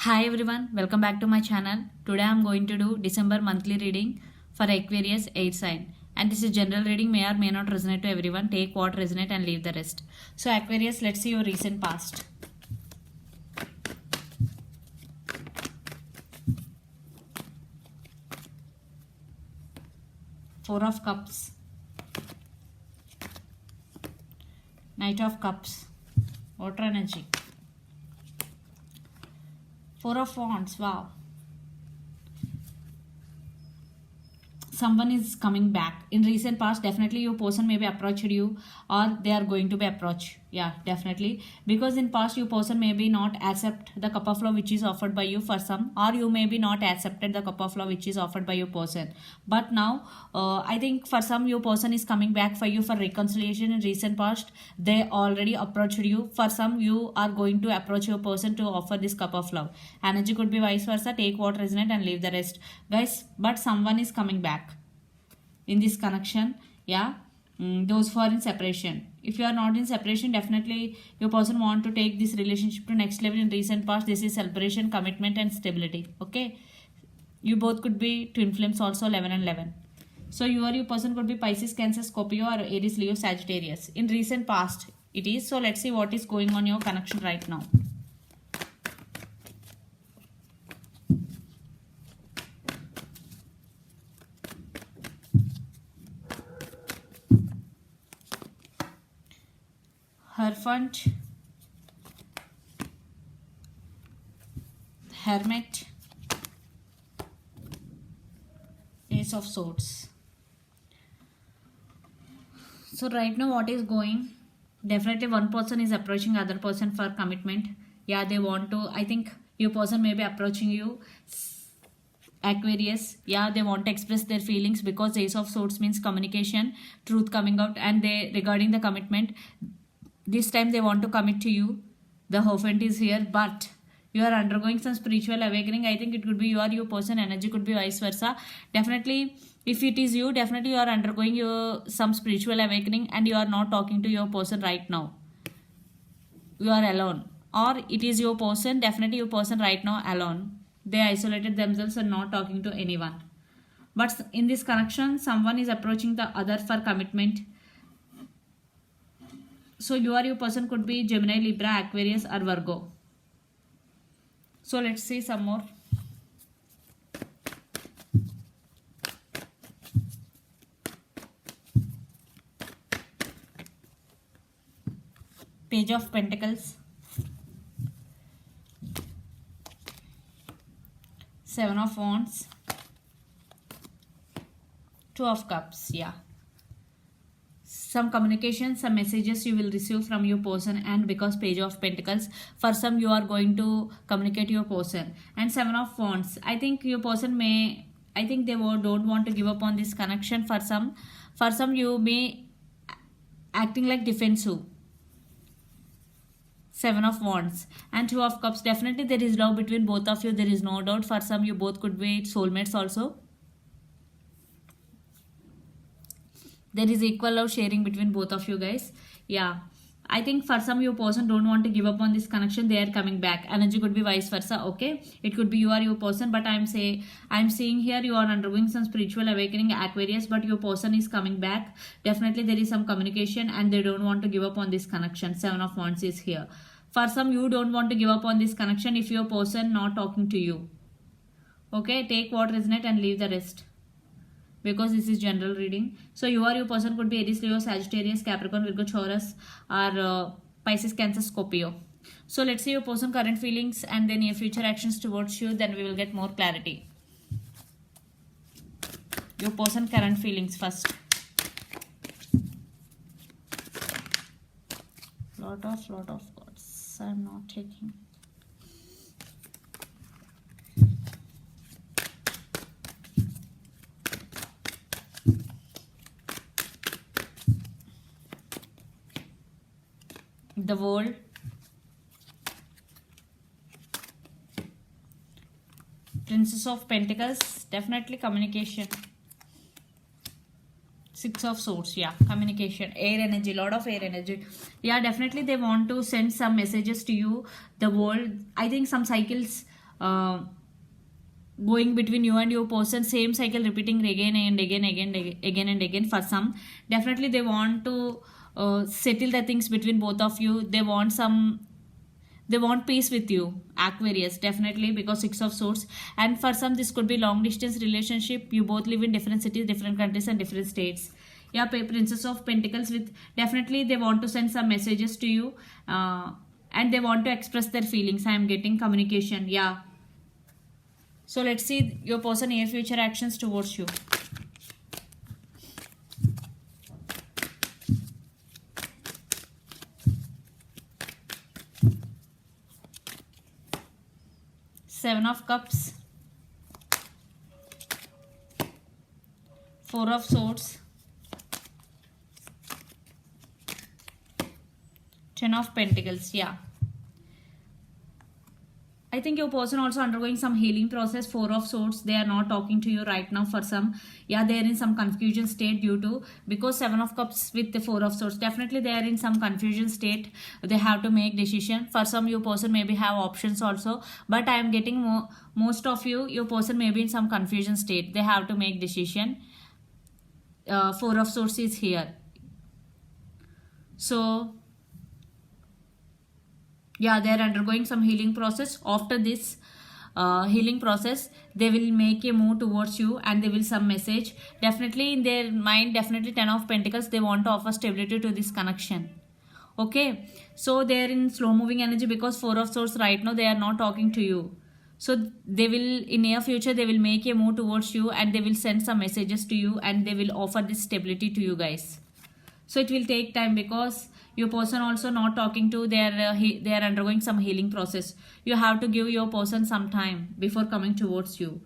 Hi everyone, welcome back to my channel. Today I am going to do December monthly reading for Aquarius air sign. And this is general reading, may or may not resonate to everyone. Take what resonate and leave the rest. So Aquarius, let's see your recent past. Four of Cups, Knight of Cups, water energy, Four of Wands. Wow, someone is coming back. In recent past, definitely your person maybe approached you or they are going to be approached. Yeah, definitely, because in past your person maybe not accept the cup of love which is offered by you for some, or you maybe not accepted the cup of love which is offered by your person. But now I think for some your person is coming back for you for reconciliation. In recent past they already approached you. For some you are going to approach your person to offer this cup of love. Energy could be vice versa. Take what resonate and leave the rest, guys. But someone is coming back in this connection. Yeah, those who are in separation. If you are not in separation, definitely your person want to take this relationship to next level. In recent past, this is celebration, commitment and stability. Okay, you both could be twin flames also, 11 and 11. So your person could be Pisces, Cancer, Scorpio or Aries, Leo, Sagittarius. In recent past it is. So let's see what is going on your connection right now. Hierophant, Hermit, Ace of Swords. So right now what is going, definitely one person is approaching other person for commitment. Yeah, they want to, I think your person may be approaching you, Aquarius. Yeah, they want to express their feelings because Ace of Swords means communication, truth coming out, and they regarding the commitment, this time they want to commit to you. The Hierophant is here, but you are undergoing some spiritual awakening. I think it could be you or your person. Energy could be vice versa. Definitely, if it is you, definitely you are undergoing some spiritual awakening and you are not talking to your person right now. You are alone. Or it is your person, definitely your person right now alone. They isolated themselves and not talking to anyone. But in this connection, someone is approaching the other for commitment. So your person could be Gemini, Libra, Aquarius or Virgo. So let's see some more. Page of Pentacles, Seven of Wands, Two of Cups. Yeah, some communication, some messages you will receive from your person, and because Page of Pentacles, for some you are going to communicate your person. And Seven of Wands, I think your person may, I think they don't want to give up on this connection. For some you may acting like defensive. Seven of Wands and Two of Cups, definitely there is love between both of you, there is no doubt. For some you both could be soulmates also. There is equal love sharing between both of you guys. Yeah, I think for some your person don't want to give up on this connection. They are coming back. Energy could be vice versa. Okay, it could be you are your person, but I'm seeing here you are undergoing some spiritual awakening, Aquarius, but your person is coming back. Definitely there is some communication and they don't want to give up on this connection. Seven of Wands is here. For some you don't want to give up on this connection if your person not talking to you. Okay, take what resonate and leave the rest, because this is general reading. So your person could be Aries, Leo, Sagittarius, Capricorn, Virgo, Taurus or Pisces, Cancer, Scorpio. So let's see your person current feelings and then your future actions towards you, then we will get more clarity. Your person current feelings first. Lot of cards. I'm not taking. The World, Princess of Pentacles, definitely communication. Six of Swords, yeah, communication, air energy, lot of air energy. Yeah, definitely they want to send some messages to you. The world, I think some cycles uh, going between you and your person, same cycle repeating again and again. For some, definitely they want to settle the things between both of you. They want peace with you, Aquarius, definitely, because Six of Swords. And for some, this could be long distance relationship. You both live in different cities, different countries, and different states. Yeah, Princess of Pentacles, with definitely they want to send some messages to you, and they want to express their feelings. I am getting communication. Yeah. So let's see your person near future actions towards you. Seven of Cups, Four of Swords, Ten of Pentacles. Yeah, I think your person also undergoing some healing process. Four of Swords, they are not talking to you right now for some. Yeah, they are in some confusion state due to, because Seven of Cups with the Four of Swords, definitely they are in some confusion state. They have to make decision. For some, your person maybe have options also, but I am getting most of you, your person may be in some confusion state. They have to make decision. Four of Swords is here. So yeah, they are undergoing some healing process. After this healing process, they will make a move towards you and they will some message. Definitely in their mind, definitely Ten of Pentacles, they want to offer stability to this connection. Okay, so they are in slow moving energy because Four of Swords right now, they are not talking to you. So they will, in near future, they will make a move towards you and they will send some messages to you and they will offer this stability to you guys. So it will take time because your person also not talking to, they are undergoing some healing process. You have to give your person some time before coming towards you.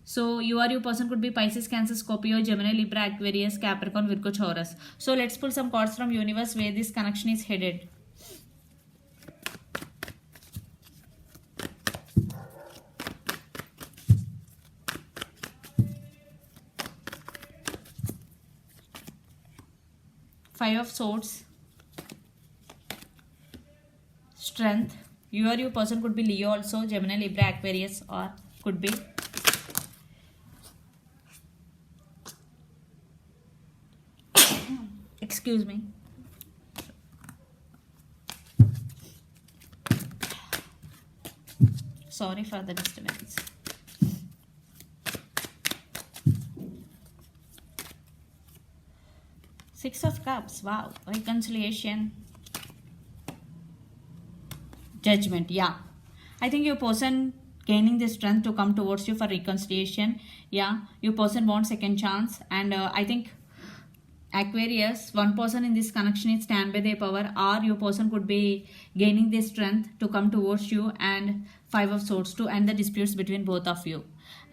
So your person could be Pisces, Cancer, Scorpio, Gemini, Libra, Aquarius, Capricorn, Virgo, Taurus. So let's pull some cards from universe where this connection is headed. Five of Swords, Strength. Your person could be Leo also, Gemini, Libra, Aquarius, or could be excuse me. Sorry for the disturbance. Six of Cups. Wow. Reconciliation. Judgment. Yeah. I think your person gaining the strength to come towards you for reconciliation. Yeah. Your person wants second chance. And I think Aquarius, one person in this connection is stand by their power, or your person could be gaining the strength to come towards you, and Five of Swords to end the disputes between both of you.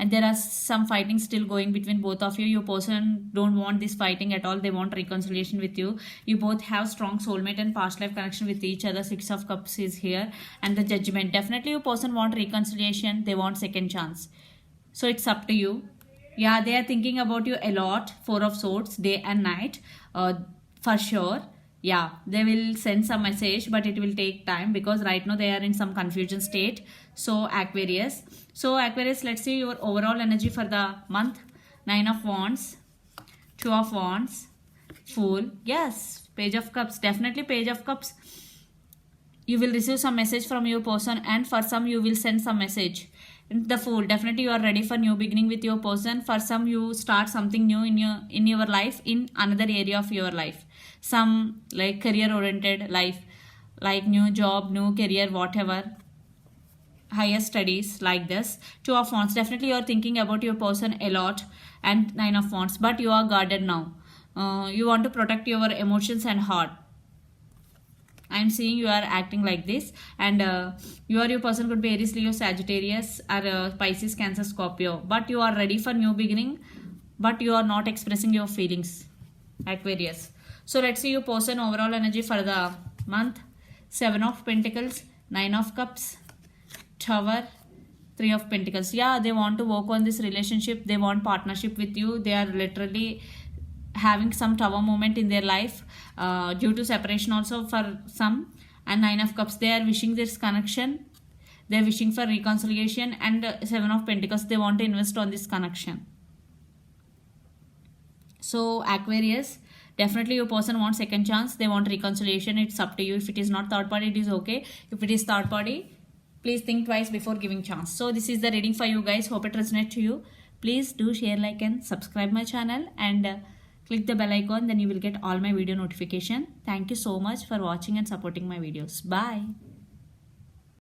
And there are some fighting still going between both of you. Your person don't want this fighting at all. They want reconciliation with you. You both have strong soulmate and past life connection with each other. Six of Cups is here. And the Judgment. Definitely your person want reconciliation. They want second chance. So it's up to you. Yeah, they are thinking about you a lot. Four of Swords, day and night. For sure. Yeah, they will send some message, but it will take time because right now they are in some confusion state. So Aquarius, let's see your overall energy for the month. Nine of Wands, Two of Wands, Fool. Yes, Page of Cups. Definitely Page of Cups. You will receive some message from your person, and for some you will send some message. The Fool. Definitely you are ready for new beginning with your person. For some you start something new in your life, in another area of your life. Some like career oriented life, like new job, new career, whatever, higher studies, like this. Two of Wands. Definitely you are thinking about your person a lot. And Nine of Wands. But you are guarded now. You want to protect your emotions and heart. I am seeing you are acting like this. And your person could be Aries, Leo, Sagittarius, or Pisces, Cancer, Scorpio. But you are ready for new beginning, but you are not expressing your feelings, Aquarius. So let's see your person overall energy for the month. Seven of Pentacles, Nine of Cups, Tower, Three of Pentacles. Yeah, they want to work on this relationship. They want partnership with you. They are literally having some tower moment in their life due to separation also for some. And Nine of Cups, they are wishing this connection. they're wishing for reconciliation, and Seven of Pentacles, they want to invest on this connection. So Aquarius, definitely your person wants second chance, they want reconciliation. It's up to you. If it is not third party, it is okay. If it is third party, please think twice before giving chance. So this is the reading for you guys. Hope it resonates to you. Please do share, like and subscribe my channel, and click the bell icon, then you will get all my video notification. Thank you so much for watching and supporting my videos. Bye.